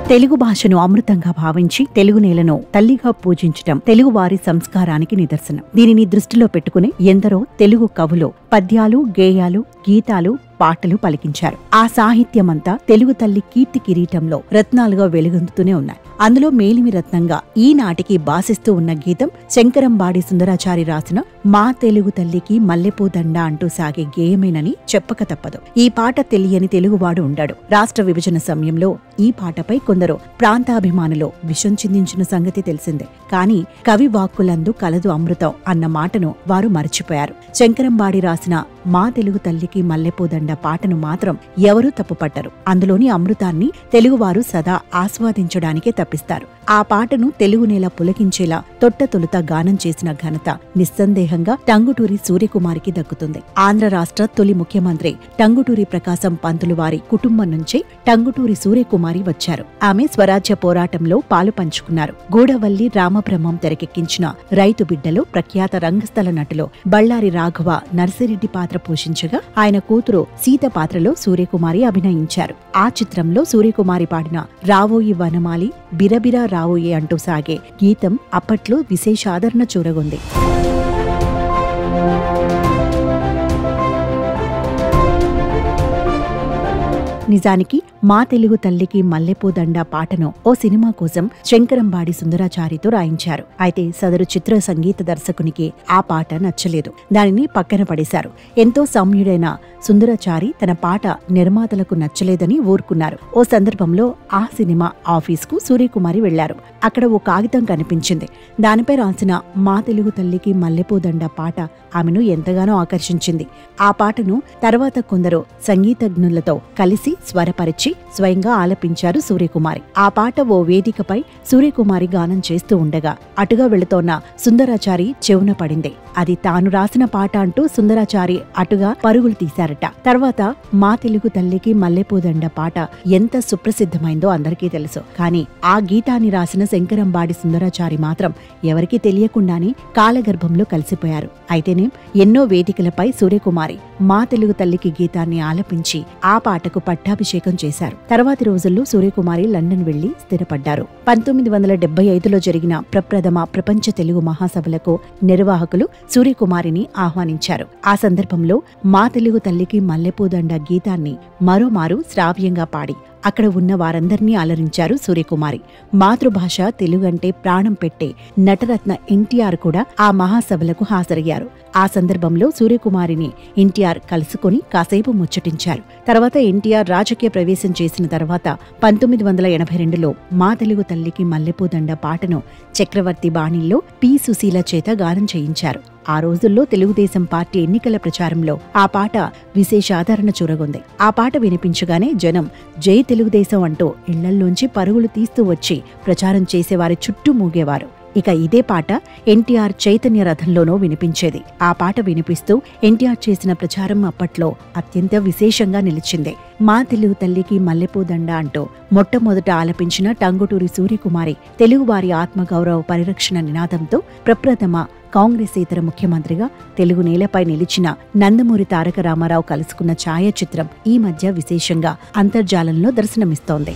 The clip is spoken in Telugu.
తెలుగు భాషను అమృతంగా భావించి తెలుగు నేలను తల్లిగా పూజించటం తెలుగువారి సంస్కారానికి నిదర్శనం. దీనిని దృష్టిలో పెట్టుకుని ఎందరో తెలుగు కవులు పద్యాలు, గేయాలు, గీతాలు, పాటలు పలికించారు. ఆ సాహిత్యమంతా తెలుగు తల్లి కీర్తి కిరీటంలో రత్నాలుగా వెలుగొందుతూనే ఉన్నాయి. అందులో మేలిమి రత్నంగా ఈనాటికి బాసిస్తూ ఉన్న గీతం శంకరంబాడి సుందరాచారి రాసిన మా తెలుగు తల్లికి మల్లెపూ దండ అంటూ సాగే గేయమేనని చెప్పక తప్పదు. ఈ పాట తెలియని తెలుగువాడు ఉండాడు. రాష్ట్ర విభజన సమయంలో ఈ పాటపై కొందరు ప్రాంతాభిమానులు విషం చిందించిన సంగతి తెలిసిందే. కానీ కవి వాక్కులందు కలదు అమృతం అన్న మాటను వారు మర్చిపోయారు. శంకరంబాడి రాసిన మా తెలుగు తల్లికి మల్లెపూ దండ పాటను మాత్రం ఎవరూ తప్పుపట్టరు. అందులోని అమృతాన్ని తెలుగువారు సదా ఆస్వాదించడానికే తప్పిస్తారు. ఆ పాటను తెలుగు నేల పులకించేలా తొట్టతొలుత గానం చేసిన ఘనత నిస్సందేహంగా టంగుటూరి సూర్యకుమారికి దక్కుతుంది. ఆంధ్ర రాష్ట్ర తొలి ముఖ్యమంత్రి టంగుటూరి ప్రకాశం పంతులు వారి కుటుంబం నుంచే టంగుటూరి సూర్యకుమారి వచ్చారు. ఆమె స్వరాజ్య పోరాటంలో పాలు పంచుకున్నారు. గూడవల్లి రామబ్రహ్మం తెరకెక్కించిన రైతు బిడ్డలో ప్రఖ్యాత రంగస్థల నటులో బళ్ళారి రాఘవ నర్సిరెడ్డి పాత్ర పోషించగా ఆయన కూతురు సీత పాత్రలో సూర్యకుమారి అభినయించారు. ఆ చిత్రంలో సూర్యకుమారి పాడిన రావోయి వనమాలి బిరబిరా రావోయి అంటూ సాగే గీతం అప్పట్లో విశేష ఆదరణ చూరగొంది. నిజానికి మా తెలుగు తల్లికి మల్లెపూ దండ పాటను ఓ సినిమా కోసం శంకరంబాడి సుందరాచారితో రాయించారు. అయితే సదరు చిత్ర సంగీత దర్శకునికి ఆ పాట నచ్చలేదు. దానిని పక్కన పడేశారు. ఎంతో సౌమ్యుడైన సుందరాచారి తన పాట నిర్మాతలకు నచ్చలేదని ఊరుకున్నారు. ఓ సందర్భంలో ఆ సినిమా ఆఫీస్కు సూర్యకుమారి వెళ్లారు. అక్కడ ఓ కాగితం కనిపించింది. దానిపై రాసిన మా తెలుగు తల్లికి మల్లెపూ దండ పాట ఆమెను ఎంతగానో ఆకర్షించింది. ఆ పాటను తర్వాత కొందరు సంగీతజ్ఞులతో కలిసి స్వరపరిచి స్వయంగా ఆలపించారు సూర్యకుమారి. ఆ పాట ఓ వేదికపై సూర్యకుమారి గానం చేస్తూ ఉండగా అటుగా వెళుతోన్న సుందరాచారి చెవున పడింది. అది తాను రాసిన పాట అంటూ సుందరాచారి అటుగా పరుగులు తీశారట. తర్వాత మా తెలుగు తల్లికి మల్లెపూ దండ పాట ఎంత సుప్రసిద్ధమైందో అందరికీ తెలుసు. కానీ ఆ గీతాన్ని రాసిన శంకరంబాడి సుందరాచారి మాత్రం ఎవరికీ తెలియకుండానే కాలగర్భంలో కలిసిపోయారు. అయితేనే ఎన్నో వేదికలపై సూర్యకుమారి మా తెలుగు తల్లికి గీతాన్ని ఆలపించి ఆ పాటకు పట్టాభిషేకం చేశారు. తర్వాతి రోజుల్లో సూర్యకుమారి లండన్ వెళ్లి స్థిరపడ్డారు. 1975లో జరిగిన ప్రప్రథమ ప్రపంచ తెలుగు మహాసభలకు నిర్వాహకులు సూర్యకుమారిని ఆహ్వానించారు. ఆ సందర్భంలో మా తెలుగు తల్లికి మల్లెపూ దండ గీతాన్ని మరోమారు శ్రావ్యంగా పాడి అక్కడ ఉన్న వారందర్నీ అలరించారు సూర్యకుమారి. మాతృభాష తెలుగంటే ప్రాణం పెట్టే నటరత్న ఎన్టీఆర్ కూడా ఆ మహాసభలకు హాజరయ్యారు. ఆ సందర్భంలో సూర్యకుమారిని ఎన్టీఆర్ కలుసుకుని కాసేపు ముచ్చటించారు. తర్వాత ఎన్టీఆర్ రాజకీయ ప్రవేశం చేసిన తర్వాత 1982లో మా తెలుగు తల్లికి మల్లెపూ దండ పాటను చక్రవర్తి బాణీల్లో పి. సుశీల చేత గానం చేయించారు. ఆ రోజుల్లో తెలుగుదేశం పార్టీ ఎన్నికల ప్రచారంలో ఆ పాట విశేష ఆదరణ చూరగొంది. ఆ పాట వినిపించగానే జనం జై తెలుగుదేశం అంటూ ఇళ్లల్లోంచి పరుగులు తీస్తూ వచ్చి ప్రచారం చేసేవారి చుట్టూ మూగేవారు. ఇక ఇదే పాట ఎన్టీఆర్ చైతన్య రథంలోనూ వినిపించేది. ఆ పాట వినిపిస్తూ ఎన్టీఆర్ చేసిన ప్రచారం అప్పట్లో అత్యంత విశేషంగా నిలిచింది. మా తెలుగు తల్లికి మల్లెపూ దండ అంటూ మొట్టమొదట ఆలపించిన టంగుటూరి సూర్యకుమారి తెలుగువారి ఆత్మగౌరవ పరిరక్షణ నినాదంతో ప్రప్రథమ కాంగ్రెసేతర ముఖ్యమంత్రిగా తెలుగు నేలపై నిలిచిన నందమూరి తారక రామారావు కలుసుకున్న ఛాయాచిత్రం ఈ మధ్య విశేషంగా అంతర్జాలంలో దర్శనమిస్తోంది.